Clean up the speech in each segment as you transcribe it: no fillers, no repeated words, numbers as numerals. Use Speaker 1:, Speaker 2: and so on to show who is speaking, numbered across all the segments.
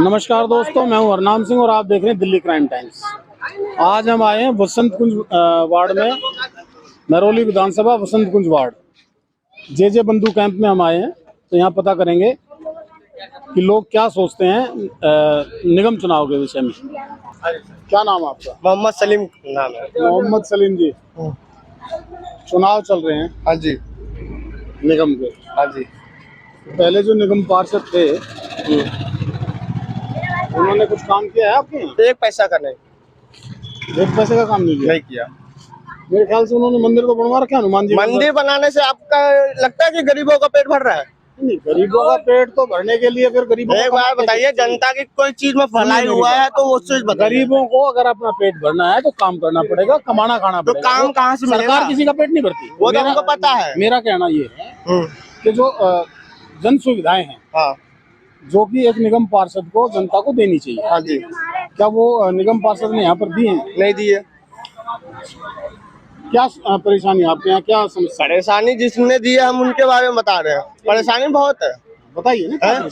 Speaker 1: नमस्कार दोस्तों, मैं हूं हरनाम सिंह और आप देख रहे हैं दिल्ली क्राइम टाइम्स। आज हम आए हैं वसंत कुंज वार्ड में, नरौली विधानसभा वसंत कुंज वार्ड जे बंधु कैंप में हम आए हैं। तो यहाँ पता करेंगे कि लोग क्या सोचते हैं निगम चुनाव के विषय में। क्या नाम है आपका?
Speaker 2: मोहम्मद सलीम नाम है।
Speaker 1: मोहम्मद सलीम जी, चुनाव चल रहे हैं।
Speaker 2: हाँ जी,
Speaker 1: निगम के।
Speaker 2: हाँ जी।
Speaker 1: पहले जो निगम पार्षद थे उन्होंने कुछ काम किया है आपके यहाँ?
Speaker 2: एक पैसा का नहीं,
Speaker 1: एक पैसे का काम नहीं
Speaker 2: किया।
Speaker 1: मेरे ख्याल से उन्होंने मंदिर तो बनवा रखा है हनुमान जी।
Speaker 2: मंदिर बनाने से आपका लगता है कि गरीबों का पेट भर रहा है?
Speaker 1: नहीं, गरीबों का पेट तो भरने के लिए फिर गरीबों
Speaker 2: एक बार बताइए, जनता की कोई चीज में भलाई हुआ है तो वो चीज बताइए।
Speaker 1: गरीबों को अगर अपना पेट भरना है तो काम करना पड़ेगा, कमाना खाना
Speaker 2: तो
Speaker 1: पड़ेगा।
Speaker 2: काम कहाँ से मिलेगा?
Speaker 1: सरकार किसी का पेट नहीं भरती,
Speaker 2: वो तो हमको पता है।
Speaker 1: मेरा कहना ये है कि जो जन सुविधाएं हैं,
Speaker 2: हाँ,
Speaker 1: जो कि एक निगम पार्षद को जनता को देनी चाहिए।
Speaker 2: हाँ जी।
Speaker 1: क्या वो निगम पार्षद ने यहाँ पर दी है?
Speaker 2: नहीं दिए।
Speaker 1: क्या परेशानी आपके यहाँ, क्या समस्या?
Speaker 2: परेशानी जिसने दी है हम उनके बारे में बता रहे हैं। परेशानी बहुत है,
Speaker 1: बताइए ना। क्या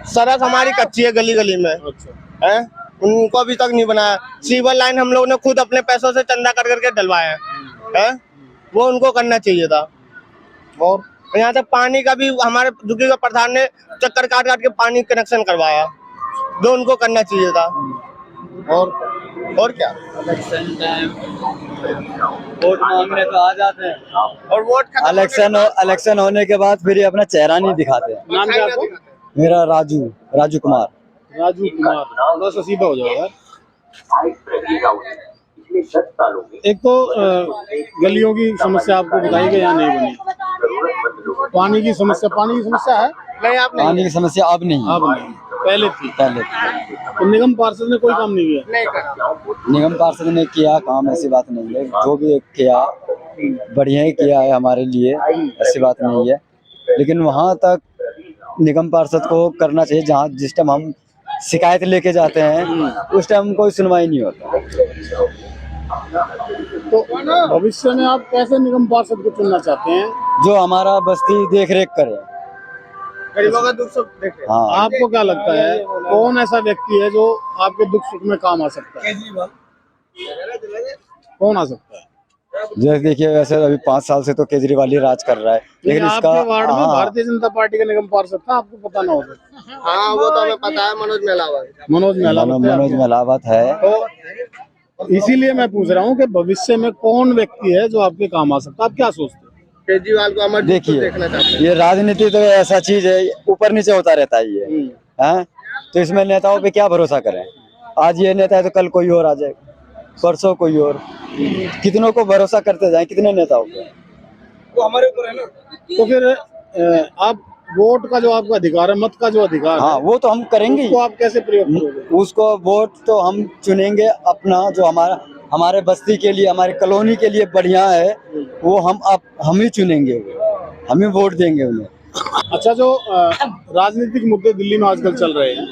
Speaker 2: सड़क हमारी कच्ची है गली गली में।
Speaker 1: अच्छा।
Speaker 2: है, उनको अभी तक नहीं बनाया। सीवर लाइन हम लोगों ने खुद अपने पैसों से चंदा कर करके डलवाया है, वो उनको करना चाहिए था।
Speaker 1: और
Speaker 2: यहाँ तक पानी का भी हमारे दुखी का प्रधान ने चक्कर काट काट के पानी कनेक्शन करवाया, जो उनको करना चाहिए था। और क्या,
Speaker 3: वोट मांगने तो आ जाते हैं
Speaker 2: और वोट
Speaker 3: इलेक्शन होने के बाद फिर ये अपना चेहरा नहीं दिखाते हैं।
Speaker 1: नाम क्या आपको?
Speaker 3: मेरा राजू कुमार।
Speaker 1: राजू कुमार, थोड़ा सा सीधा हो जाओ यार। एक तो गलियों की समस्या आपको बताई गई या नहीं बनी? पानी की समस्या है?
Speaker 2: नहीं, आप
Speaker 3: पानी की समस्या अब नहीं,
Speaker 1: पहले थी। तो निगम पार्षद ने कोई काम नहीं किया?
Speaker 2: नहीं कर।
Speaker 3: निगम पार्षद ने किया काम, ऐसी बात नहीं है। जो भी किया बढ़िया ही किया है हमारे लिए, ऐसी बात नहीं है। लेकिन वहाँ तक निगम पार्षद को करना चाहिए जहाँ जिस टाइम हम शिकायत लेके जाते हैं उस टाइम कोई सुनवाई नहीं होता।
Speaker 1: तो भविष्य में आप कैसे निगम पार्षद को चुनना चाहते हैं?
Speaker 3: जो हमारा बस्ती देख रेख करे,
Speaker 2: गरीबों का दुख सुख देखे।
Speaker 3: हाँ।
Speaker 1: आपको क्या लगता है कौन ऐसा व्यक्ति है जो आपके दुख सुख में काम आ सकता है? कौन आ सकता है?
Speaker 3: जैसे देखिए, वैसे अभी 5 साल से तो केजरीवाल ही राज कर रहा है, लेकिन इसका
Speaker 1: आपके वार्ड में भारतीय जनता पार्टी का निगम पार्षद था, आपको पता ना हो सकता?
Speaker 2: हाँ, वो तो हमें पता है। मनोज
Speaker 3: मेलावत है।
Speaker 1: तो इसीलिए मैं पूछ रहा हूँ कि भविष्य में कौन व्यक्ति है जो आपके काम आ सकता है? आप क्या सोचते हैं?
Speaker 2: केजरीवाल को हमारे
Speaker 3: देखिए,
Speaker 2: देखना चाहते हैं।
Speaker 3: ये राजनीति तो ऐसा चीज है, ऊपर नीचे होता रहता है ये है। तो इसमें नेताओं पे क्या भरोसा करें? आज ये नेता है तो कल कोई और आ जाए, परसों कोई और। कितनों को भरोसा करते जाए, कितने नेताओं को?
Speaker 2: वो हमारे ऊपर है ना।
Speaker 1: तो फिर आप वोट का जो आपका अधिकार है, मत का जो अधिकार
Speaker 3: हाँ,
Speaker 1: है,
Speaker 3: वो तो हम करेंगे।
Speaker 1: उसको आप कैसे प्रयोग करोगे?
Speaker 3: उसको वोट तो हम चुनेंगे अपना, जो हमारे बस्ती के लिए, हमारी कॉलोनी के लिए बढ़िया है, वो हम ही चुनेंगे, हम ही वोट देंगे उन्हें।
Speaker 1: अच्छा, जो राजनीतिक मुद्दे दिल्ली में आजकल चल रहे हैं,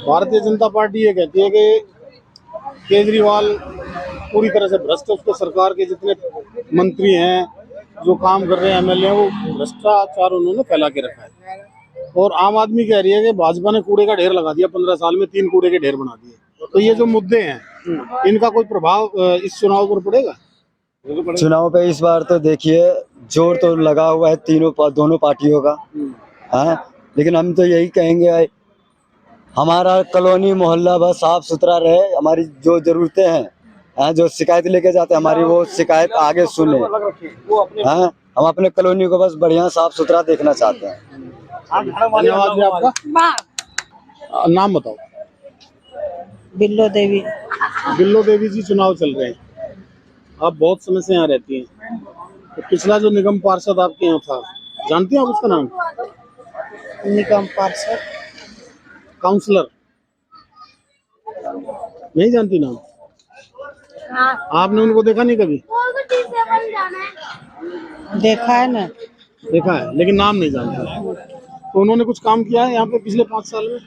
Speaker 1: भारतीय जनता पार्टी ये कहती है कि केजरीवाल पूरी तरह से भ्रष्ट है, उसके सरकार के जितने मंत्री हैं, जो काम कर रहे हैं, एमएलए हैं, वो भ्रष्टाचार उन्होंने फैला के रखा है। और आम आदमी कह रही है कि भाजपा ने कूड़े का ढेर लगा दिया, 15 साल में 3 कूड़े के ढेर बना दिए। तो ये जो मुद्दे हैं, इनका कोई प्रभाव इस चुनाव पर पड़ेगा?
Speaker 3: चुनाव पे इस बार तो देखिए जोर तो लगा हुआ है दोनों पार्टियों का, हाँ। लेकिन हम तो यही कहेंगे, हमारा कॉलोनी मोहल्ला बस साफ सुथरा रहे, हमारी जो जरूरतें हैं, जो शिकायत लेके जाते हैं हमारी, वो शिकायत आगे सुने। हाँ, हम अपने कॉलोनी को बस बढ़िया साफ सुथरा देखना चाहते हैं।
Speaker 1: धन्यवाद जी आपका। नाम बताओ।
Speaker 4: बिल्लो देवी।
Speaker 1: बिल्लो देवी जी, चुनाव चल रहे हैं, आप बहुत समय से यहाँ रहती हैं। तो पिछला जो निगम पार्षद आपके यहाँ था, जानती हैं आप उसका नाम?
Speaker 4: निगम पार्षद
Speaker 1: काउंसलर नहीं जानती नाम? आपने उनको देखा नहीं कभी?
Speaker 4: देखा है ना।
Speaker 1: देखा है, लेकिन नाम नहीं जानते। तो उन्होंने कुछ काम किया है यहाँ पे पिछले 5 साल में?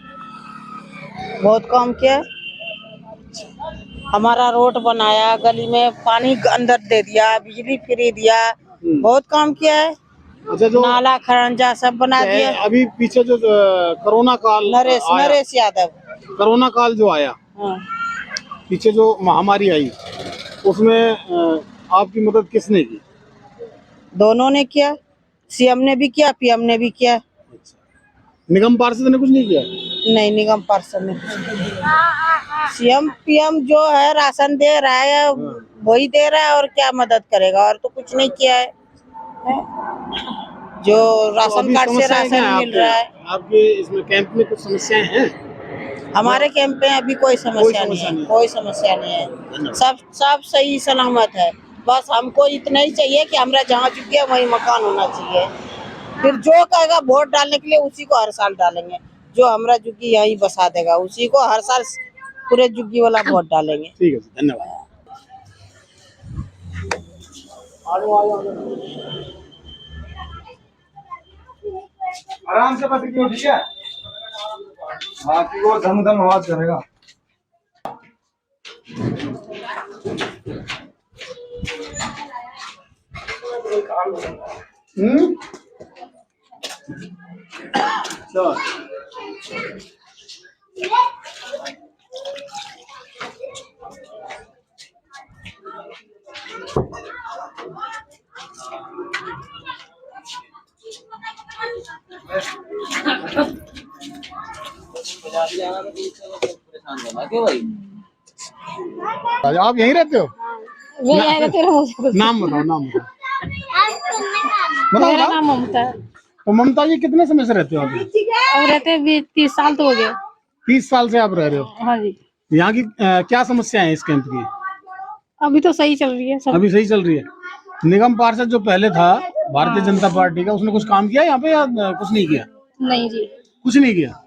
Speaker 4: बहुत काम किया। हमारा रोड बनाया, गली में पानी अंदर दे दिया, बिजली फ्री दिया, बहुत काम किया है।
Speaker 1: अच्छा, जो
Speaker 4: नाला खरंजा सब बना दिए।
Speaker 1: अभी पीछे जो कोरोना काल आया,
Speaker 4: नरेश यादव।
Speaker 1: कोरोना काल जो आया,
Speaker 4: हाँ।
Speaker 1: पीछे जो महामारी आई, उसमें आपकी मदद किसने की?
Speaker 4: दोनों ने किया, सीएम ने भी किया, पीएम ने भी किया।
Speaker 1: निगम पार्षद ने कुछ नहीं किया?
Speaker 4: नहीं, निगम पार्षद ने कुछ नहीं किया। सीएम पीएम जो है राशन दे रहा है, वही दे रहा है, और क्या मदद करेगा, और तो कुछ नहीं किया है। जो
Speaker 1: तो
Speaker 4: राशन
Speaker 1: अभी
Speaker 4: कार्ड से
Speaker 1: समस्याएं क्या
Speaker 4: राशन
Speaker 1: है
Speaker 4: मिल रहा है।
Speaker 1: आपके इसमें कैंप में कुछ समस्याएं हैं?
Speaker 4: हमारे कैंप में अभी कोई समस्या नहीं है, कोई समस्या नहीं है। सब सही सलामत है। बस हमको इतना ही चाहिए कि हमरा जहाँ चुके वही मकान होना चाहिए। फिर जो कहेगा वोट डालने के लिए, उसी को हर साल डालेंगे। जो हमरा जुग्गी यही बसा देगा, उसी को हर साल पूरे जुग्गी वाला वोट डालेंगे।
Speaker 1: ठीक है, धन्यवाद।
Speaker 5: आराम से पकड़ के, ठीक है? हाँ, कि वो धम धम आवाज करेगा।
Speaker 1: चलो। आप यहीं रहते हो?
Speaker 6: मैं यहाँ रहती हूँ।
Speaker 1: नाम बताओ, नाम बताओ।
Speaker 6: मेरा
Speaker 1: बताओ।
Speaker 6: नाम ममता है।
Speaker 1: तो ममता जी, कितने समय से रहते हो आप?
Speaker 6: अब रहते भी 30 साल तो हो गए।
Speaker 1: 30 साल से आप रह रहे हो?
Speaker 6: हाँ जी।
Speaker 1: यहाँ की क्या समस्याएं हैं इस कैंप की?
Speaker 6: अभी तो सही चल रही है सब।
Speaker 1: अभी सही चल रही है। निगम पार्षद जो पहले था भारतीय जनता पार्टी का, उसने कुछ काम किया यहाँ पे या कुछ नहीं किया?
Speaker 6: नहीं जी।
Speaker 1: कुछ नहीं किया।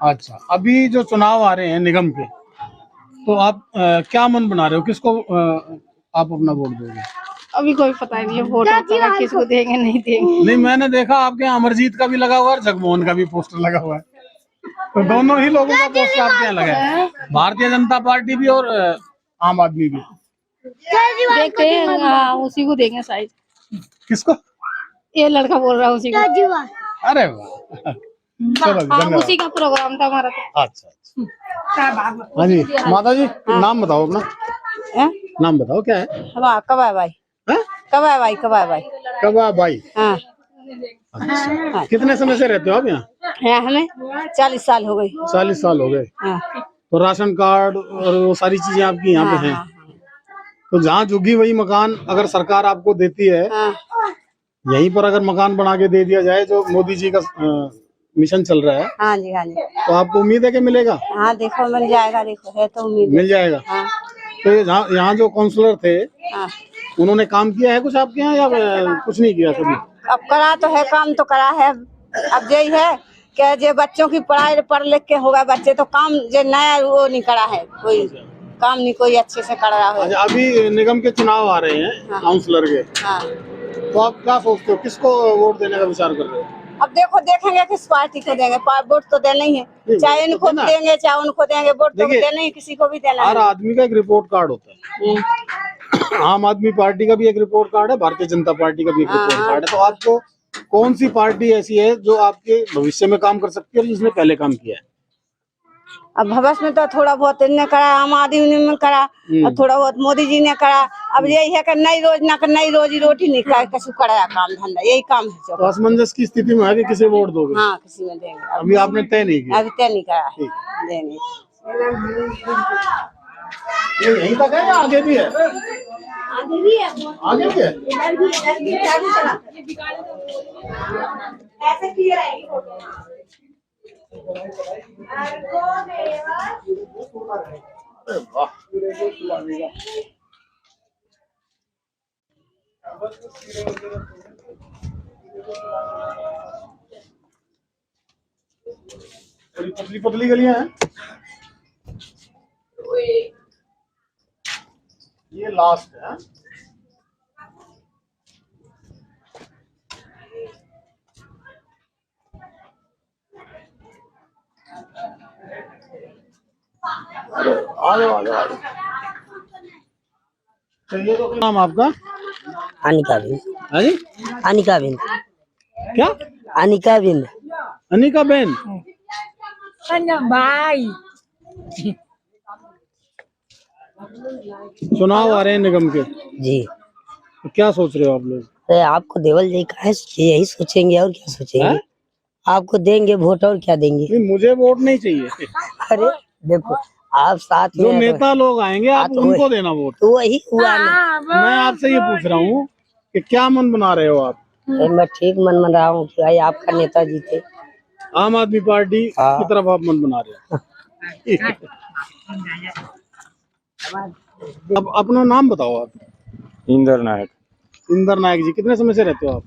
Speaker 1: अच्छा, अभी जो चुनाव आ रहे हैं निगम के, तो आप क्या मन बना रहे हो, किसको आप अपना वोट दोगे?
Speaker 6: अभी कोई पता नहीं है वोट होता है, किसको देंगे नहीं देंगे।
Speaker 1: नहीं, मैंने देखा आपके यहाँ अमरजीत का भी लगा हुआ है और जगमोहन का भी पोस्टर लगा हुआ है, तो दोनों ही लोगों का पोस्टर आपके यहाँ लगा है, भारतीय जनता पार्टी भी और आम आदमी भी।
Speaker 6: देखते हैं, हाँ, उसी को देंगे शायद।
Speaker 1: किसको?
Speaker 6: ये लड़का बोल रहा है उसी को।
Speaker 1: अरे वाह, चलो जी,
Speaker 6: हाँ,
Speaker 1: धन्यवाद।
Speaker 6: उसी का प्रोग्राम था हमारा तो।
Speaker 1: अच्छा, हाँ जी, माता जी नाम बताओ अपना। नाम बताओ, क्या है?
Speaker 4: कबा भाई, कबा भाई, कबा भाई।
Speaker 1: कबा बाई।
Speaker 4: हाँ।
Speaker 1: अच्छा, कितने समय से रहते हो आप यहाँ?
Speaker 4: हमें 40 साल हो गई।
Speaker 1: 40 साल हो गए।
Speaker 4: हाँ।
Speaker 1: तो राशन कार्ड और वो सारी चीजें आपकी यहाँ पे हैं। तो जहाँ जुगी वही मकान, अगर सरकार आपको देती है, यहीं पर अगर मकान बना के दे दिया जाए, जो मोदी जी का मिशन चल रहा है,
Speaker 4: हाँ जी, हाँ जी।
Speaker 1: तो आपको उम्मीद है कि मिलेगा?
Speaker 4: हाँ, देखो मिल जाएगा, देखो है तो उम्मीद।
Speaker 1: मिल जाएगा।
Speaker 4: हाँ।
Speaker 1: तो यहाँ जो काउंसलर थे,
Speaker 4: हाँ।
Speaker 1: उन्होंने काम किया है कुछ आपके यहाँ या कुछ नहीं किया कभी?
Speaker 4: अब करा तो है, काम तो करा है। अब यही है कि जो बच्चों की पढ़ाई पढ़ लिख के होगा बच्चे, तो काम जो नया वो नहीं करा है, कोई काम नहीं कोई अच्छे से कर रहा है।
Speaker 1: अच्छा, अभी निगम के चुनाव आ रहे हैं काउंसलर के,
Speaker 4: हाँ।
Speaker 1: तो आप क्या सोचते हो, किसको वोट देने का विचार कर रहे हो?
Speaker 4: अब देखो, देखेंगे किस पार्टी को देंगे। वोट तो देना ही है, चाहे इनको देंगे चाहे उनको देंगे, वोट तो देना ही, किसी को भी देना।
Speaker 1: हर आदमी का एक रिपोर्ट कार्ड होता है। आम आदमी पार्टी का भी एक रिपोर्ट कार्ड है, भारतीय जनता पार्टी का भी एक रिपोर्ट कार्ड है। तो आपको कौन सी पार्टी ऐसी है जो आपके भविष्य में काम कर सकती है और जिसने पहले काम किया है?
Speaker 4: अब भविष्य में तो थोड़ा बहुत इनने करा, आम आदमी ने करा, और थोड़ा बहुत मोदी जी ने करा। अब यही है कि नई योजना का नई रोजी रोटी नहीं कर कछु कराया काम धंधा, यही काम है।
Speaker 1: तो असमंजस की स्थिति में है कि किसे वोट दोगे?
Speaker 4: हाँ, किसी में देंगे।
Speaker 1: अभी आपने तय नहीं किया?
Speaker 4: अभी तय नहीं करा है, देंगे।
Speaker 1: ये यहीं तक है या आगे भी है?
Speaker 4: आगे भी है,
Speaker 1: आगे भी है।
Speaker 4: इधर भी ऐसे किए रहेगी फोटो।
Speaker 1: अरे वाह, बड़ी पतली पतली गलियां हैं। ये लास्ट है। आ जाओ, आ जाओ, आ जाओ। चलिए, तो क्या नाम आपका?
Speaker 7: अनिका बिन।
Speaker 1: हाँ जी,
Speaker 7: अनिका बिन।
Speaker 1: क्या?
Speaker 7: अनिका बिन।
Speaker 1: अनिका बेन।
Speaker 7: भाई
Speaker 1: चुनाव आ रहे हैं निगम के,
Speaker 7: जी,
Speaker 1: तो क्या सोच रहे हो आप लोग?
Speaker 7: तो आपको देवल जी का है, यही सोचेंगे और क्या सोचेंगे।
Speaker 1: हैं?
Speaker 7: आपको देंगे वोट और क्या देंगे।
Speaker 1: नहीं, मुझे वोट नहीं चाहिए।
Speaker 7: अरे देखो, आप साथ
Speaker 1: जो
Speaker 7: में
Speaker 1: नेता लोग आएंगे आप
Speaker 7: तो
Speaker 1: उनको देना वोट।
Speaker 7: तो वही हुआ ना।
Speaker 1: मैं आपसे ये पूछ रहा हूँ कि क्या मन बना रहे हो आप?
Speaker 7: मैं ठीक मन रहा हूँ कि भाई आपका नेता जीते।
Speaker 1: आम आदमी पार्टी
Speaker 7: हाँ।
Speaker 1: की तरफ आप मन बना रहे हो। अब अपना नाम बताओ आप।
Speaker 5: इंदर नायक।
Speaker 1: इंदर नायक जी, कितने समय से रहते हो आप?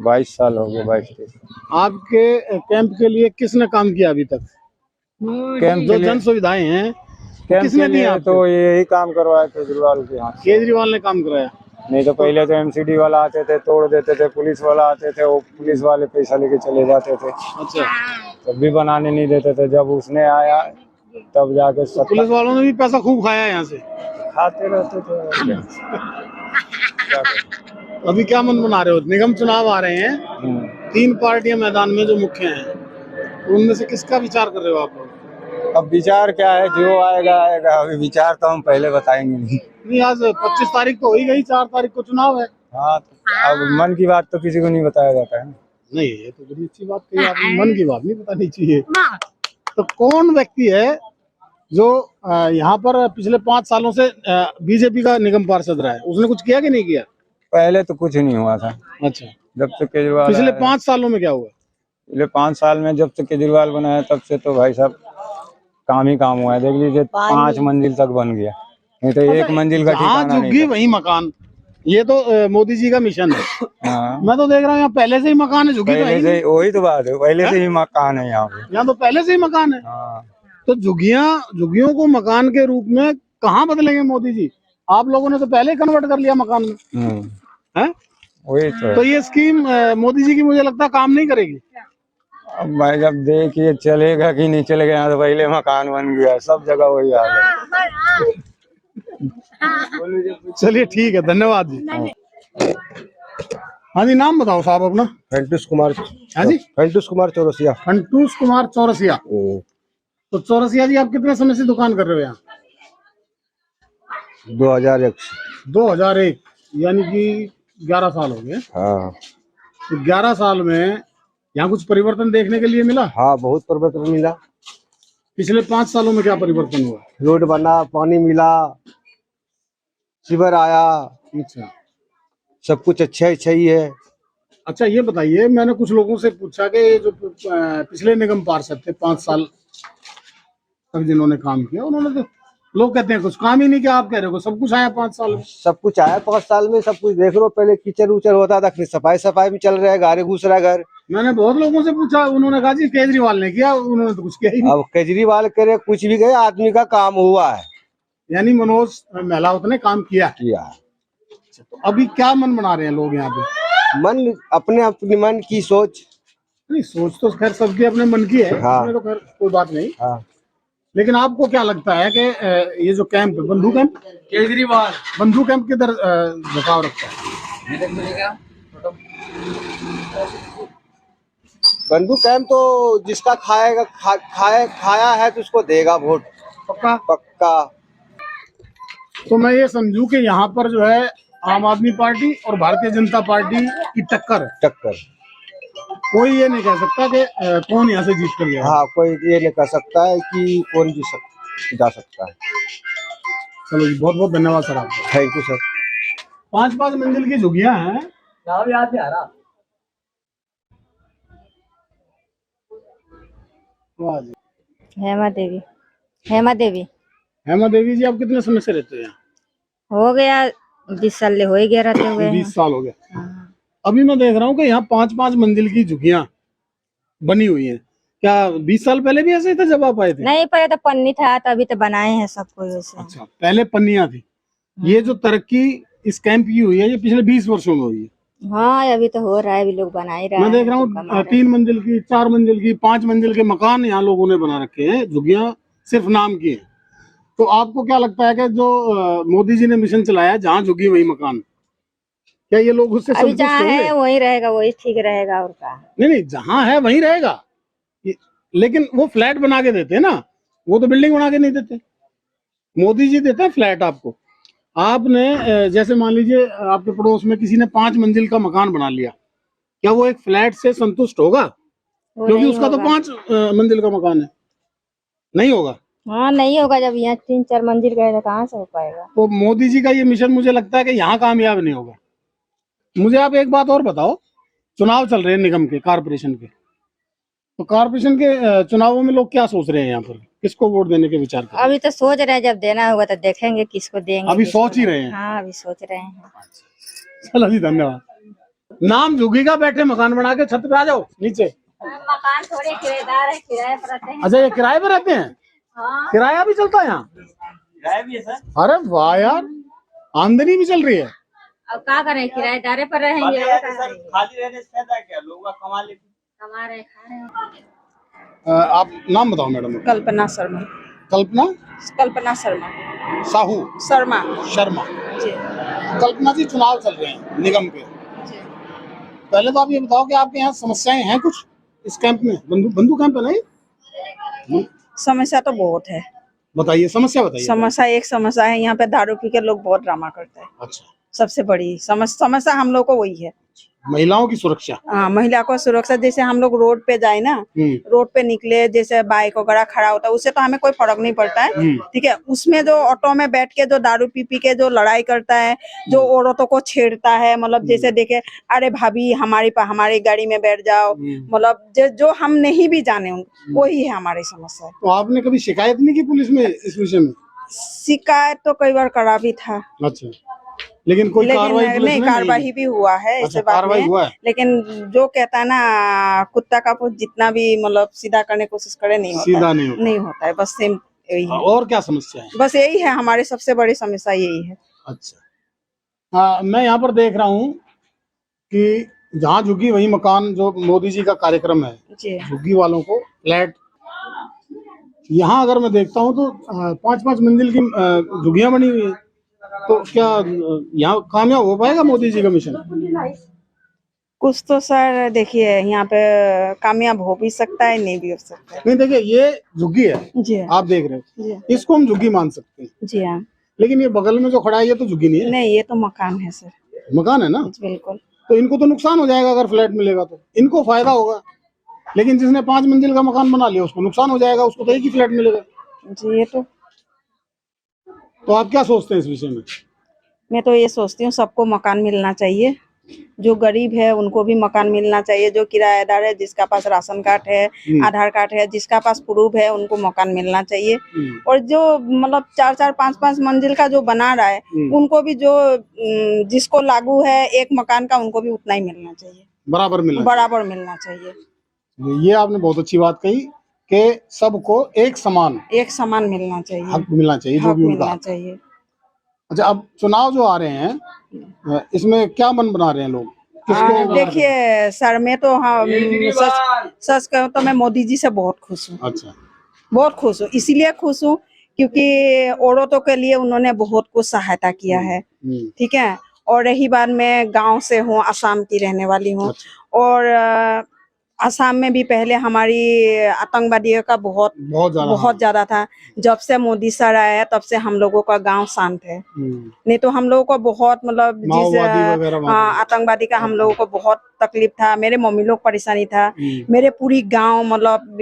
Speaker 5: 22 साल हो गए। 22
Speaker 1: आपके कैंप के लिए किसने काम किया अभी तक?
Speaker 5: कैंप
Speaker 1: जो
Speaker 5: के लिए
Speaker 1: जन सुविधाएं हैं
Speaker 5: कैंप
Speaker 1: किसने
Speaker 5: के
Speaker 1: दी
Speaker 5: लिए
Speaker 1: आपको?
Speaker 5: तो यही काम करवाया केजरीवाल के हाथ से।
Speaker 1: केजरीवाल ने काम कराया।
Speaker 5: नहीं तो पहले तो एमसीडी वाला आते थे, तोड़ देते थे, पुलिस वाला आते थे, वो पुलिस वाले पैसा लेके चले जाते थे,
Speaker 1: अच्छा,
Speaker 5: तब भी बनाने नहीं देते थे। जब उसने आया तब जाके
Speaker 1: तो पुलिस वालों ने भी पैसा खूब खाया यहाँ से।
Speaker 5: खाते रहते थे और क्या। क्या करें?
Speaker 1: अभी क्या मन बना रहे हो? निगम चुनाव आ रहे हैं,
Speaker 5: हम्म।
Speaker 1: 3 पार्टियां मैदान में जो मुख्य हैं, तो उनमें से किसका विचार कर रहे हो आप लोग?
Speaker 5: अब विचार क्या है, जो आएगा आएगा। अभी विचार तो हम पहले बताएंगे नहीं।
Speaker 1: नहीं, आज 25 तारीख तो हो ही गई, 4 तारीख को चुनाव है।
Speaker 5: हाँ, तो अब मन की बात तो किसी को नहीं बताया जाता है ना।
Speaker 1: नहीं, ये तो बड़ी अच्छी बात कही आपने, मन की बात नहीं बतानी चाहिए। तो कौन व्यक्ति है जो यहाँ पर पिछले 5 सालों से बीजेपी का निगम पार्षद रहा है, उसने कुछ किया कि नहीं किया?
Speaker 5: पहले तो कुछ नहीं हुआ था।
Speaker 1: अच्छा,
Speaker 5: जब से केजरीवाल
Speaker 1: पिछले
Speaker 5: आया-
Speaker 1: 5 सालों में क्या हुआ?
Speaker 5: पिछले 5 साल में जब से केजरीवाल बना है तब से तो भाई साहब काम ही काम हुआ है। देख लीजिए 5 मंजिल तक बन गया, नहीं तो 1 मंजिल का
Speaker 1: जहाँ
Speaker 5: ठिकाना
Speaker 1: झुग्गी
Speaker 5: नहीं था।
Speaker 1: वही मकान, ये तो मोदी जी का मिशन है।
Speaker 5: हाँ,
Speaker 1: मैं तो देख रहा हूँ यहाँ पहले से ही मकान है, झुग्गी तो है
Speaker 5: पहले
Speaker 1: ही
Speaker 5: से
Speaker 1: नहीं।
Speaker 5: वही तो बात है, पहले से ही मकान है यहाँ पे।
Speaker 1: यहाँ तो पहले से ही मकान है।
Speaker 5: हाँ,
Speaker 1: तो झुग्गियों को मकान के रूप में कहाँ बदलेंगे मोदी जी? आप लोगों ने तो पहले ही कन्वर्ट कर लिया मकान में, हैं?
Speaker 5: वही तो
Speaker 1: तो
Speaker 5: है।
Speaker 1: ये स्कीम मोदी जी की मुझे लगता है काम नहीं करेगी।
Speaker 5: अब भाई जब देखिए चलेगा कि नहीं चलेगा, यहाँ तो पहले मकान बन गया, सब जगह वही हाल है।
Speaker 1: चलिए ठीक है, धन्यवाद जी। हाँ जी, नाम बताओ साहब अपना।
Speaker 8: फंटूस कुमार।
Speaker 1: हाँ जी,
Speaker 8: फंटूस कुमार चौरसिया।
Speaker 1: फंटूस कुमार चौरसिया। तो चौरसिया जी, आप कितने समय से दुकान कर रहे हो यहाँ?
Speaker 8: 2001।
Speaker 1: 2001, यानी कि 11 साल हो गए।
Speaker 8: हाँ
Speaker 1: तो 11 साल में यहाँ कुछ परिवर्तन देखने के लिए मिला?
Speaker 8: हाँ, बहुत परिवर्तन मिला।
Speaker 1: पिछले 5 सालों में क्या परिवर्तन हुआ?
Speaker 8: रोड बना, पानी मिला, सीवर आया,
Speaker 1: अच्छा
Speaker 8: सब कुछ अच्छा ही है।
Speaker 1: अच्छा, ये बताइए, मैंने कुछ लोगों से पूछा कि ये जो पिछले निगम पार्षद थे 5 साल तक जिन्होंने काम किया, उन्होंने तो, लोग कहते हैं कुछ काम ही नहीं किया, आप कह रहे हो सब कुछ आया 5 साल में।
Speaker 8: सब कुछ आया 5 साल में, सब कुछ देख लो। पहले कीचड़ उचड़ होता था, फिर सफाई भी चल रहा है, गाड़ी घुस रहा है घर।
Speaker 1: मैंने बहुत लोगों से पूछा, उन्होंने कहा जी केजरीवाल ने किया, उन्होंने तो कुछ किया ही नहीं।
Speaker 8: अब केजरीवाल करे कुछ भी गए, आदमी का काम हुआ है,
Speaker 1: यानी मनोज महलावत ने काम किया। तो अभी क्या मन बना रहे हैं लोग यहाँ पे?
Speaker 8: मन अपने मन की सोच।
Speaker 1: नहीं, सोच तो खैर सबके अपने मन की है,
Speaker 8: हाँ।
Speaker 1: इसमें तो खैर कोई बात नहीं।
Speaker 8: हाँ।
Speaker 1: लेकिन आपको क्या लगता है कि ये जो कैंप है, बंधु कैंप,
Speaker 2: केजरीवाल
Speaker 1: बंधु कैंप किधर झुकाव रखता है?
Speaker 8: बंधु कैंप तो जिसका खाएगा खाया है तो उसको देगा वोट,
Speaker 1: पक्का?
Speaker 8: पक्का।
Speaker 1: तो मैं ये समझूं कि यहाँ पर जो है आम आदमी पार्टी और भारतीय जनता पार्टी की टक्कर है।
Speaker 8: टक्कर।
Speaker 1: कोई ये नहीं कह सकता कि कौन यहाँ से जीत कर गया।
Speaker 8: हाँ, कोई ये नहीं कह सकता है कि कौन जा सकता है।
Speaker 1: चलो जी, बहुत बहुत धन्यवाद सर आपका।
Speaker 8: Thank you sir.
Speaker 1: 5-5 मंजिल की झुग्गियां हैं।
Speaker 7: याद नहीं आ रहा।
Speaker 1: वाह जी।
Speaker 6: हेमा देवी। हेमा देवी।
Speaker 1: हेमा देवी जी, आप कितने समय से रहते हैं यहाँ?
Speaker 6: हो गया 20 साल हो ही गया रहते हुए।
Speaker 1: 20 साल हो गए।
Speaker 6: हाँ।
Speaker 1: अभी मैं देख रहा हूँ कि यहाँ 5-5 मंजिल की झुग्गियां बनी हुई हैं। क्या 20 साल पहले भी ऐसे ही था जब आप आए थे?
Speaker 6: नहीं, पहले तो पन्नी था, तो अभी तो बनाए हैं सब कोई वैसे।
Speaker 1: अच्छा, पहले पन्नियां थी। ये जो तरक्की इस कैंप की हुई है, ये पिछले 20 वर्षों में हुई है।
Speaker 6: हाँ, अभी तो हो रहा है, अभी लोग बना ही रहे हैं।
Speaker 1: मैं देख रहा
Speaker 6: तो
Speaker 1: हूँ
Speaker 6: कमा रहे हैं।
Speaker 1: 3 मंजिल की, 4 मंजिल की, 5 मंजिल के मकान यहाँ लोगों ने बना रखे हैं। झुग्गियां सिर्फ नाम की है। तो आपको क्या लगता है कि जो मोदी जी ने मिशन चलाया, जहाँ झुग्गी वही मकान, क्या ये लोग उससे
Speaker 9: अभी
Speaker 1: संतुष्ट
Speaker 9: जहाँ
Speaker 1: होंगे?
Speaker 9: है वही रहेगा, वही ठीक रहेगा और क्या।
Speaker 1: नहीं नहीं, जहाँ है वहीं रहेगा। लेकिन वो फ्लैट बना के देते हैं ना, वो तो बिल्डिंग बना के नहीं देते। मोदी जी देते हैं फ्लैट आपको। आपने जैसे मान लीजिए आपके पड़ोस में किसी ने 5 मंजिल का मकान बना लिया, क्या वो एक फ्लैट से संतुष्ट होगा?
Speaker 9: वो
Speaker 1: क्योंकि
Speaker 9: नहीं
Speaker 1: उसका तो
Speaker 9: होगा।
Speaker 1: 5 मंजिल का मकान है, नहीं होगा।
Speaker 9: हाँ नहीं होगा, जब यहाँ 3-4 मंजिल का है तो कहाँ से हो पाएगा।
Speaker 1: तो मोदी जी का ये मिशन मुझे लगता है कि यहाँ कामयाब नहीं होगा। मुझे आप एक बात और बताओ, चुनाव चल रहे हैं निगम के, कारपोरेशन के, तो कारपोरेशन के चुनावों में लोग क्या सोच रहे हैं? यहाँ पर किसको वोट देने के विचार कर रहे हैं?
Speaker 9: अभी तो सोच रहे हैं, जब देना होगा तो देखेंगे किसको देंगे।
Speaker 1: अभी
Speaker 9: किसको
Speaker 1: सोच ही
Speaker 9: नहीं।
Speaker 1: रहे हैं।
Speaker 9: हाँ अभी सोच रहे हैं।
Speaker 1: चलो जी, धन्यवाद। नाम झुकेगा, बैठे मकान बना के छत पे आ जाओ नीचे।
Speaker 9: मकान थोड़े किराएदार है, किराए पर रहते हैं।
Speaker 1: अच्छा, ये किराए पे रहते हैं?
Speaker 9: हाँ।
Speaker 1: किराया भी चलता है यहाँ?
Speaker 2: किराया भी है सर।
Speaker 1: अरे वाह यार, आमदनी भी चल रही है।
Speaker 9: अब क्या करें, किराएदारे पर रहेंगे।
Speaker 2: खाली रहने से फायदा क्या, लोग कमा लेते,
Speaker 9: कमा रहे खा रहे।
Speaker 1: आप नाम बताओ मैडम।
Speaker 4: कल्पना शर्मा।
Speaker 1: कल्पना
Speaker 4: कल्पना शर्मा।
Speaker 1: साहू
Speaker 4: शर्मा
Speaker 1: शर्मा।
Speaker 4: जी।
Speaker 1: कल्पना जी, चुनाव चल रहे हैं निगम के। पहले तो आप ये बताओ कि आपके यहाँ समस्याएं हैं कुछ इस कैंप में? बंधु कैंप है नहीं?
Speaker 4: समस्या तो बहुत है।
Speaker 1: बताइए, समस्या बताइए।
Speaker 4: समस्या एक समस्या है, यहाँ पे दारू पी के लोग बहुत ड्रामा करते हैं।
Speaker 1: अच्छा,
Speaker 4: सबसे बड़ी समस्या हम लोग को वही है।
Speaker 1: महिलाओं की सुरक्षा।
Speaker 4: हाँ, महिला को सुरक्षा। जैसे हम लोग रोड पे जाए ना, रोड पे निकले, जैसे बाइक वगैरह खड़ा होता है, उससे तो हमें कोई फर्क नहीं पड़ता है, ठीक है। उसमें जो ऑटो में बैठ के जो दारू पी के जो लड़ाई करता है, जो औरतों को छेड़ता है, मतलब जैसे देखे, अरे भाभी हमारी गाड़ी में बैठ जाओ, मतलब जो हम नहीं भी जाने, वही है हमारी समस्या।
Speaker 1: तो आपने कभी शिकायत नहीं की पुलिस में इस विषय में?
Speaker 4: शिकायत तो कई बार करा भी था।
Speaker 1: अच्छा, लेकिन कोई कार्रवाई पुलिस
Speaker 4: नहीं,
Speaker 1: ने
Speaker 4: कार्रवाई भी हुआ है।
Speaker 1: अच्छा,
Speaker 4: ऐसे बात
Speaker 1: कार्रवाई
Speaker 4: नहीं
Speaker 1: हुआ
Speaker 4: है,
Speaker 1: है।
Speaker 4: लेकिन जो कहता है ना, कुत्ता का पूंछ जितना भी मतलब सीधा करने की कोशिश करे, नहीं होता
Speaker 1: सीधा
Speaker 4: है।
Speaker 1: नहीं होता।
Speaker 4: है, बस सेम यही है।
Speaker 1: और क्या समस्या है?
Speaker 4: बस यही है, हमारी सबसे बड़ी समस्या यही है।
Speaker 1: अच्छा, हाँ, मैं यहाँ पर देख रहा हूँ कि जहाँ झुग्गी वही मकान, जो मोदी जी का कार्यक्रम है,
Speaker 4: जी।
Speaker 1: झुग्गी वालों को फ्लैट। यहाँ अगर मैं देखता हूँ तो 5-5 मंजिल की झुग्गियां बनी हुई है। तो क्या यहाँ कामयाब हो पाएगा मोदी जी का मिशन?
Speaker 4: कुछ तो सर देखिए, यहाँ पे कामयाब हो भी सकता है, नहीं भी हो सकता है।
Speaker 1: नहीं, देखिए, ये झुग्गी है,
Speaker 4: जी
Speaker 1: आप देख रहे
Speaker 4: जी
Speaker 1: हो, इसको हम झुग्गी मान सकते हैं।
Speaker 4: जी हाँ।
Speaker 1: लेकिन ये बगल में जो खड़ा है, ये तो झुग्गी नहीं है।
Speaker 4: नहीं, ये तो मकान है सर।
Speaker 1: मकान है ना?
Speaker 4: बिल्कुल।
Speaker 1: तो इनको तो नुकसान हो जाएगा अगर फ्लैट मिलेगा तो। इनको फायदा होगा, लेकिन जिसने 5 मंजिल का मकान बना लिया उसको नुकसान हो जाएगा, उसको तो एक ही फ्लैट मिलेगा।
Speaker 4: जी, ये
Speaker 1: तो आप क्या सोचते हैं इस विषय में?
Speaker 4: मैं तो ये सोचती हूँ, सबको मकान मिलना चाहिए। जो गरीब है उनको भी मकान मिलना चाहिए। जो किराएदार है, जिसका पास राशन कार्ड है, आधार कार्ड है, जिसका पास प्रूफ है, उनको मकान मिलना चाहिए। और जो मतलब 4-4, 5-5 मंजिल का जो बना रहा है, उनको भी जो जिसको लागू है एक मकान का, उनको भी उतना ही मिलना चाहिए, बराबर मिलना चाहिए।
Speaker 1: ये आपने बहुत अच्छी बात कही कि सबको एक समान
Speaker 4: मिलना चाहिए,
Speaker 1: हक मिलना चाहिए, जो भी उनका
Speaker 4: मिलना
Speaker 1: हक।
Speaker 4: चाहिए।
Speaker 1: अच्छा, अब चुनाव जो आ रहे हैं, इसमें क्या मन बना रहे हैं लोग? किसको?
Speaker 4: देखिए सर, मैं तो सच कहूँ तो मैं मोदी जी से बहुत खुश हूँ।
Speaker 1: अच्छा,
Speaker 4: बहुत खुश हूँ। इसीलिए खुश हूँ क्योंकि औरतों के लिए उन्होंने बहुत कुछ सहायता किया है, ठीक है। और रही बात, मैं गांव से हूँ, असम की रहने वाली हूँ।
Speaker 1: अच्छा।
Speaker 4: और असम में भी पहले हमारी आतंकवादियों का बहुत ज्यादा था। जब से मोदी सर आया है, तब से हम लोगों का गांव शांत है। नहीं तो हम लोगों को बहुत मतलब आतंकवादी का हम लोगों को बहुत तकलीफ था। मेरे मम्मी लोग परेशानी था। मेरे पूरी गांव मतलब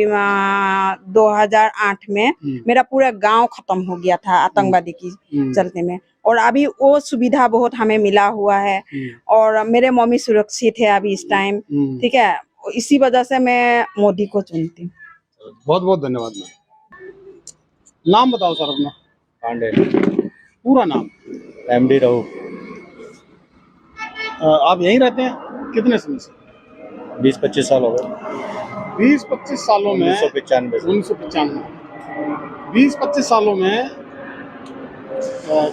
Speaker 4: 2008 में मेरा पूरा गांव खत्म हो गया था आतंकवादी की चलते में। और अभी वो सुविधा बहुत हमें मिला हुआ है, और मेरे मम्मी सुरक्षित है अभी इस टाइम, ठीक है। इसी वजह से मैं मोदी को चुनती हूँ।
Speaker 1: बहुत बहुत धन्यवाद। नाम बताओ सर अपना।
Speaker 5: पांडे।
Speaker 1: पूरा नाम?
Speaker 5: MD रहू।
Speaker 1: आप यहीं रहते हैं कितने समय से?
Speaker 5: 20-25 साल हो गए।
Speaker 1: 20-25 सालों में 1995 20-25 सालों में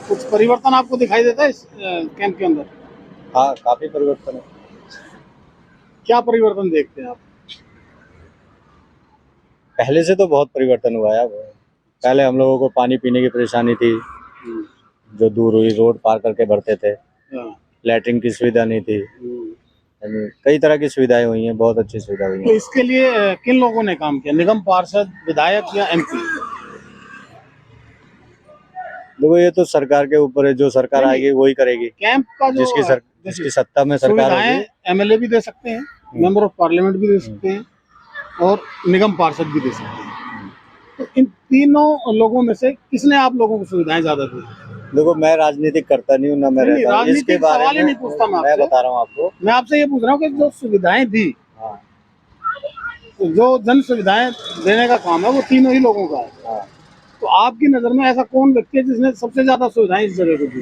Speaker 1: कुछ परिवर्तन आपको दिखाई देता है इस कैंप के अंदर?
Speaker 5: हाँ, काफी परिवर्तन है।
Speaker 1: क्या परिवर्तन देखते हैं आप?
Speaker 5: पहले से तो बहुत परिवर्तन हुआ है। पहले हम लोगों को पानी पीने की परेशानी थी, जो दूर हुई, रोड पार करके भरते थे।
Speaker 3: लैट्रिन की सुविधा नहीं थी, यानी कई तरह की सुविधाएं हुई हैं, बहुत अच्छी सुविधा हुई
Speaker 1: तो
Speaker 3: है।
Speaker 1: इसके लिए किन लोगों ने काम किया, निगम पार्षद, विधायक या MP?
Speaker 3: देखो ये तो सरकार के ऊपर है, जो सरकार
Speaker 1: नहीं,
Speaker 3: आएगी वही करेगी।
Speaker 1: कैंप का जो
Speaker 3: जिसकी सत्ता में सरकार
Speaker 1: सुविधाएं
Speaker 3: होगी।
Speaker 1: MLA भी दे सकते हैं, मेंबर ऑफ पार्लियामेंट भी दे सकते हैं और निगम पार्षद भी दे सकते हैं। तो इन तीनों लोगों में से किसने आप लोगों को सुविधाएं ज्यादा दी?
Speaker 3: देखो मैं राजनीतिक करता नहीं हूँ, ना मैं
Speaker 1: नहीं,
Speaker 3: रहता हूँ, इसके
Speaker 1: राजनीतिक
Speaker 3: बारे
Speaker 1: सवाल ही
Speaker 3: में
Speaker 1: नहीं पूछता मैं
Speaker 3: मैं
Speaker 1: आपसे।
Speaker 3: बता रहा हूँ आपको।
Speaker 1: मैं आपसे ये पूछ रहा हूँ कि जो सुविधाएं दी,
Speaker 3: हाँ
Speaker 1: जो जन सुविधाएं देने का काम है वो तीनों ही लोगों का है।
Speaker 3: हाँ।
Speaker 1: तो आपकी नजर में ऐसा कौन व्यक्ति है जिसने सबसे ज्यादा सुविधाएं इस जगह को दी?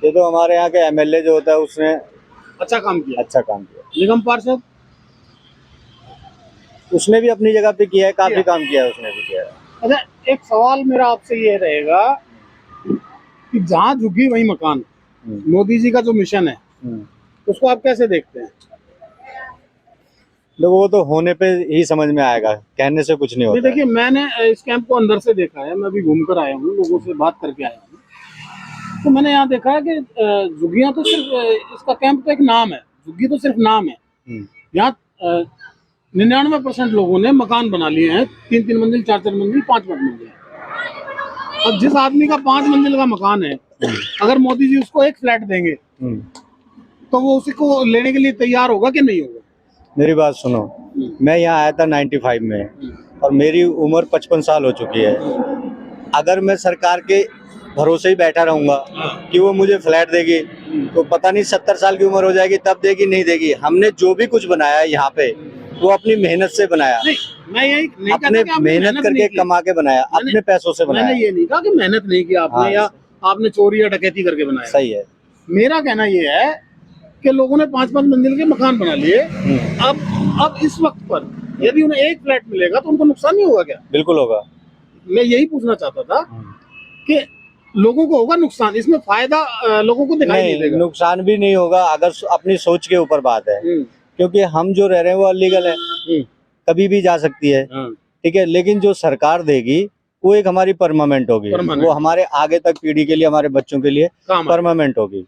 Speaker 3: ये तो हमारे यहाँ के MLA जो होता है उसने
Speaker 1: अच्छा काम किया।
Speaker 3: अच्छा काम किया।
Speaker 1: निगम पार्षद
Speaker 3: उसने भी अपनी जगह पे किया है, काफी काम किया है, उसने भी किया है।
Speaker 1: अच्छा, एक सवाल मेरा आपसे ये रहेगा कि जहाँ झुकी वही मकान, मोदी जी का जो मिशन है उसको आप कैसे देखते हैं?
Speaker 3: देखो वो तो होने पे ही समझ में आएगा, कहने से कुछ नहीं
Speaker 1: नहीं,
Speaker 3: होता है।
Speaker 1: देखिए मैंने इस कैंप को अंदर से देखा है, मैं भी घूम कर आया हूँ, लोगों से बात करके आया हूँ। तो मैंने यहाँ देखा है कि झुग्गियाँ तो सिर्फ इसका कैंप तो एक नाम है, झुग्गी तो सिर्फ नाम है। यहाँ 99% लोगों ने मकान बना लिए हैं, 3-3 मंजिल, 4-4 मंजिल, 5-5 मंजिल। अब जिस आदमी का 5 मंजिल का मकान है, अगर मोदी जी उसको एक फ्लैट देंगे तो वो उसी को लेने के लिए तैयार होगा कि नहीं होगा?
Speaker 3: मेरी बात सुनो, मैं यहाँ आया था 95 में और मेरी उम्र 55 साल हो चुकी है। अगर मैं सरकार के भरोसे ही बैठा रहूंगा कि वो मुझे फ्लैट देगी, तो पता नहीं 70 साल की उम्र हो जाएगी तब देगी, नहीं देगी। हमने जो भी कुछ बनाया है यहाँ पे वो अपनी मेहनत से बनाया,
Speaker 1: नहीं, मैं यही नहीं
Speaker 3: अपने
Speaker 1: कहता कि आपने
Speaker 3: मेहनत
Speaker 1: नहीं
Speaker 3: करके
Speaker 1: की।
Speaker 3: कमा के बनाया, अपने पैसों से बनाया।
Speaker 1: मैंने ये नहीं कहा कि मेहनत नहीं की आपने,
Speaker 3: हाँ,
Speaker 1: या आपने चोरी या डकैती करके बनाया।
Speaker 3: सही है।
Speaker 1: मेरा कहना ये है कि लोगों ने 5-5 मंजिल के मकान बना लिए। अब इस वक्त पर यदि उन्हें एक फ्लैट मिलेगा तो उनको नुकसान नहीं होगा क्या?
Speaker 3: बिल्कुल होगा।
Speaker 1: मैं यही पूछना चाहता था कि लोगों को होगा नुकसान, इसमें फायदा लोगों को दिखाई नहीं देगा।
Speaker 3: नुकसान भी नहीं होगा, अगर अपनी सोच के ऊपर बात है, क्योंकि हम जो रह रहे हैं वो अलीगल है, कभी भी जा सकती है, ठीक है। लेकिन जो सरकार देगी वो एक हमारी परमानेंट होगी, वो हमारे आगे तक पीढ़ी के लिए, हमारे बच्चों के लिए परमानेंट होगी।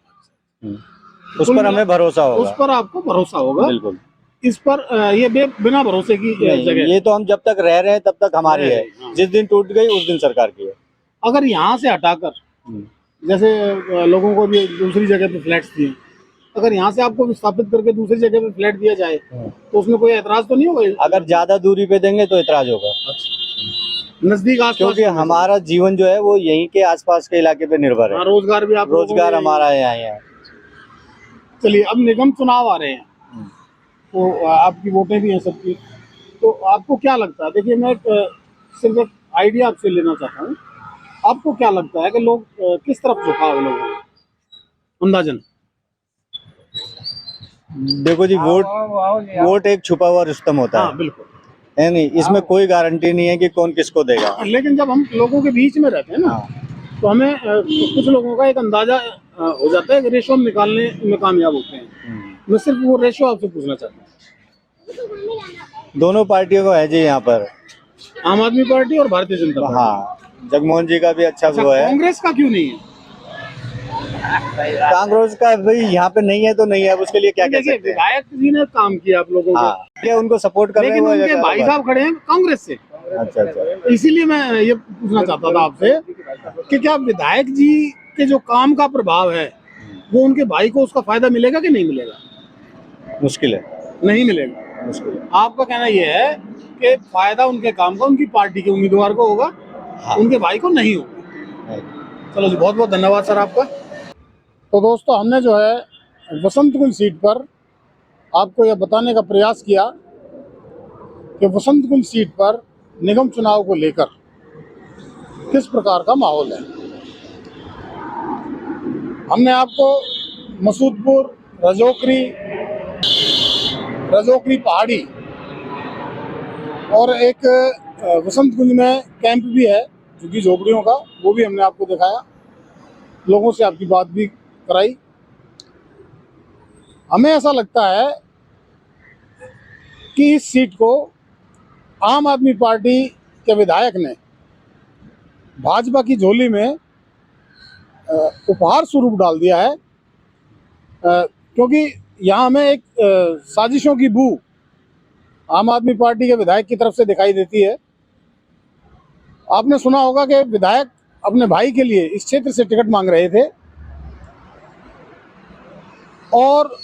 Speaker 3: उस पर हमें भरोसा होगा।
Speaker 1: उस पर आपको भरोसा होगा?
Speaker 3: बिल्कुल।
Speaker 1: इस पर ये बिना भरोसे की जगह?
Speaker 3: ये तो हम जब तक रह रहे हैं तब तक हमारी है, जिस दिन टूट गई उस दिन सरकार की है।
Speaker 1: अगर यहाँ से हटाकर, जैसे लोगों को भी दूसरी जगह पे फ्लैट्स दिए, अगर यहाँ से आपको विस्थापित करके दूसरी जगह पे फ्लैट दिया जाए तो उसमें कोई एतराज तो नहीं होगा?
Speaker 3: अगर ज्यादा दूरी पे देंगे तो एतराज होगा।
Speaker 1: नजदीक आसपास,
Speaker 3: क्योंकि हमारा जीवन जो है वो यहीं के आसपास के इलाके पे निर्भर है।
Speaker 1: रोजगार भी, आप
Speaker 3: रोजगार हमारा यहाँ है।
Speaker 1: चलिए, अब निगम चुनाव आ रहे हैं तो आपकी वोटें भी हैं सबकी, तो आपको क्या लगता है? देखिए मैं सिर्फ एक आइडिया आपसे लेना चाहता हूँ, आपको क्या लगता है कि लोग किस तरफ झुकाव है लोगों का अंदाजन?
Speaker 3: देखो जी, वोट एक छुपा हुआ रुस्तम होता है।
Speaker 1: हाँ, बिल्कुल
Speaker 3: है नहीं, इसमें कोई गारंटी नहीं है कि कौन किसको देगा।
Speaker 1: लेकिन जब हम लोगों के बीच में रहते हैं ना, तो हमें कुछ लोगों का एक अंदाजा हो जाता है कि रेशो हम निकालने में कामयाब होते हैं। मैं सिर्फ वो रेशो आपसे पूछना चाहता हूँ।
Speaker 3: दोनों पार्टियों को है जी यहाँ पर,
Speaker 1: आम आदमी पार्टी और भारतीय जनता पार्टी।
Speaker 3: हाँ, जगमोहन जी का भी अच्छा वो है।
Speaker 1: कांग्रेस का क्यों नहीं है?
Speaker 3: कांग्रेस का भाई यहाँ पे नहीं है तो नहीं है, उसके लिए क्या कह सकते हैं।
Speaker 1: विधायक जी ने काम किया आप लोगों को,
Speaker 3: क्या उनको सपोर्ट कर रहे हैं?
Speaker 1: लेकिन उनके भाई साहब खड़े हैं कांग्रेस से।
Speaker 3: अच्छा।
Speaker 1: इसीलिए मैं ये पूछना चाहता था आपसे कि क्या विधायक जी के जो काम का प्रभाव है वो उनके भाई को उसका फायदा मिलेगा कि नहीं मिलेगा?
Speaker 3: मुश्किल है,
Speaker 1: नहीं मिलेगा।
Speaker 3: मुश्किल है।
Speaker 1: आपका कहना ये है कि फायदा उनके काम का उनकी पार्टी के उम्मीदवार को होगा, उनके भाई को नहीं होगा। चलो जी, बहुत बहुत धन्यवाद सर आपका। तो दोस्तों, हमने जो है वसंत कुंज सीट पर आपको यह बताने का प्रयास किया कि वसंत कुंज सीट पर निगम चुनाव को लेकर किस प्रकार का माहौल है। हमने आपको मसूदपुर, रजोकरी पहाड़ी और एक वसंत कुंज में कैंप भी है झुग्गी झोपड़ियों का, वो भी हमने आपको दिखाया, लोगों से आपकी बात भी कराई। हमें ऐसा लगता है कि इस सीट को आम आदमी पार्टी के विधायक ने भाजपा की झोली में उपहार स्वरूप डाल दिया है, क्योंकि यहाँ हमें एक साजिशों की बू आम आदमी पार्टी के विधायक की तरफ से दिखाई देती है। आपने सुना होगा कि विधायक अपने भाई के लिए इस क्षेत्र से टिकट मांग रहे थे और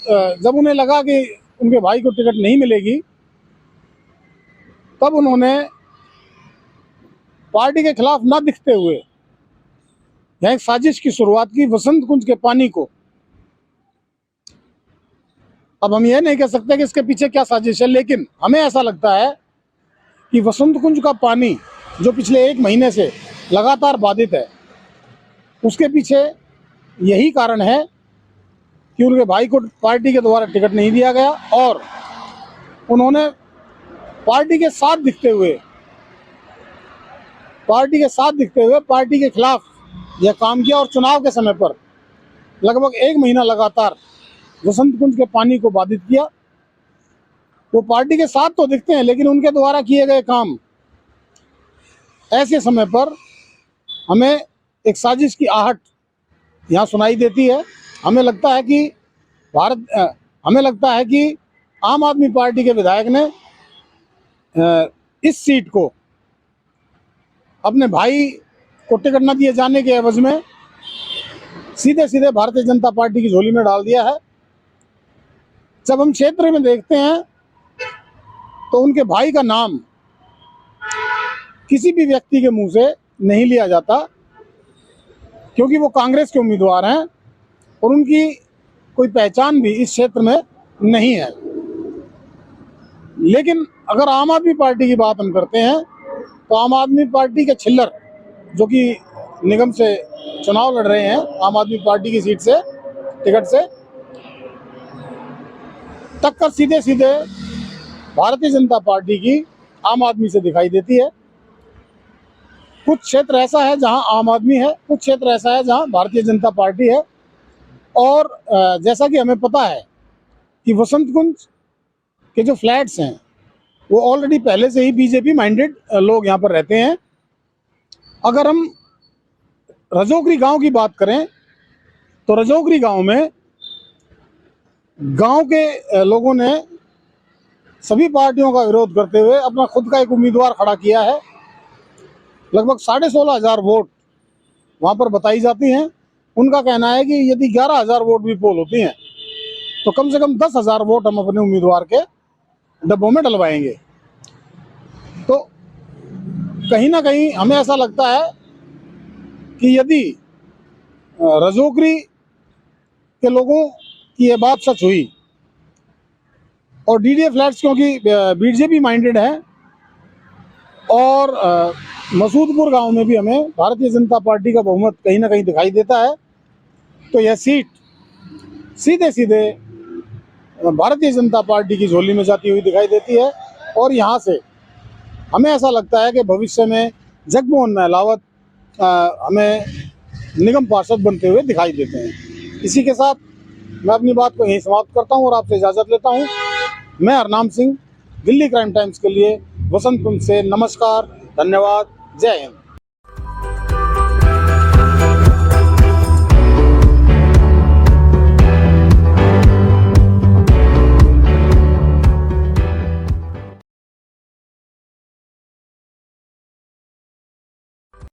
Speaker 1: जब उन्हें लगा कि उनके भाई को टिकट नहीं मिलेगी तब उन्होंने पार्टी के खिलाफ ना दिखते हुए यहाँ एक साजिश की शुरुआत की वसंत कुंज के पानी को। अब हम ये नहीं कह सकते कि इसके पीछे क्या साजिश है, लेकिन हमें ऐसा लगता है कि वसंत कुंज का पानी जो पिछले 1 महीने से लगातार बाधित है, उसके पीछे यही कारण है कि उनके भाई को पार्टी के द्वारा टिकट नहीं दिया गया और उन्होंने पार्टी के साथ दिखते हुए पार्टी के खिलाफ यह काम किया और चुनाव के समय पर लगभग 1 महीना लगातार वसंत कुंज के पानी को बाधित किया। वो पार्टी के साथ तो दिखते हैं, लेकिन उनके द्वारा किए गए काम ऐसे समय पर हमें एक साजिश की आहट यहाँ सुनाई देती है। हमें लगता है कि आम आदमी पार्टी के विधायक ने इस सीट को अपने भाई को टिकट न दिए जाने के एवज में सीधे भारतीय जनता पार्टी की झोली में डाल दिया है। जब हम क्षेत्र में देखते हैं तो उनके भाई का नाम किसी भी व्यक्ति के मुंह से नहीं लिया जाता, क्योंकि वो कांग्रेस के उम्मीदवार हैं और उनकी कोई पहचान भी इस क्षेत्र में नहीं है। लेकिन अगर आम आदमी पार्टी की बात हम करते हैं तो आम आदमी पार्टी के छिल्लर जो कि निगम से चुनाव लड़ रहे हैं आम आदमी पार्टी की सीट से टिकट से, टक्कर सीधे भारतीय जनता पार्टी की आम आदमी से दिखाई देती है। कुछ क्षेत्र ऐसा है जहां आम आदमी है, कुछ क्षेत्र ऐसा है जहां भारतीय जनता पार्टी है। और जैसा कि हमें पता है कि वसंत कुंज के जो फ्लैट्स हैं वो ऑलरेडी पहले से ही बीजेपी माइंडेड लोग यहाँ पर रहते हैं। अगर हम रजोगरी गांव की बात करें तो रजोगरी गांव में गांव के लोगों ने सभी पार्टियों का विरोध करते हुए अपना खुद का एक उम्मीदवार खड़ा किया है। लगभग 16,500 वोट वहां पर बताई जाती हैं। उनका कहना है कि यदि 11,000 वोट भी पोल होती हैं तो कम से कम 10,000 वोट हम अपने उम्मीदवार के डब्बों में डलवाएंगे। तो कहीं ना कहीं हमें ऐसा लगता है कि यदि रजोगरी के लोगों की ये बात सच हुई और डीडीए फ्लैट्स क्योंकि बीजेपी माइंडेड है और मसूदपुर गांव में भी हमें भारतीय जनता पार्टी का बहुमत कहीं ना कहीं दिखाई देता है, तो यह सीट सीधे भारतीय जनता पार्टी की झोली में जाती हुई दिखाई देती है। और यहाँ से हमें ऐसा लगता है कि भविष्य में जगमोहन महलावत हमें निगम पार्षद बनते हुए दिखाई देते हैं। इसी के साथ मैं अपनी बात को यहीं समाप्त करता हूँ और आपसे इजाज़त लेता हूँ। मैं हरनाम सिंह, दिल्ली क्राइम टाइम्स के लिए वसंत कुंज से नमस्कार, धन्यवाद, जय हिंद।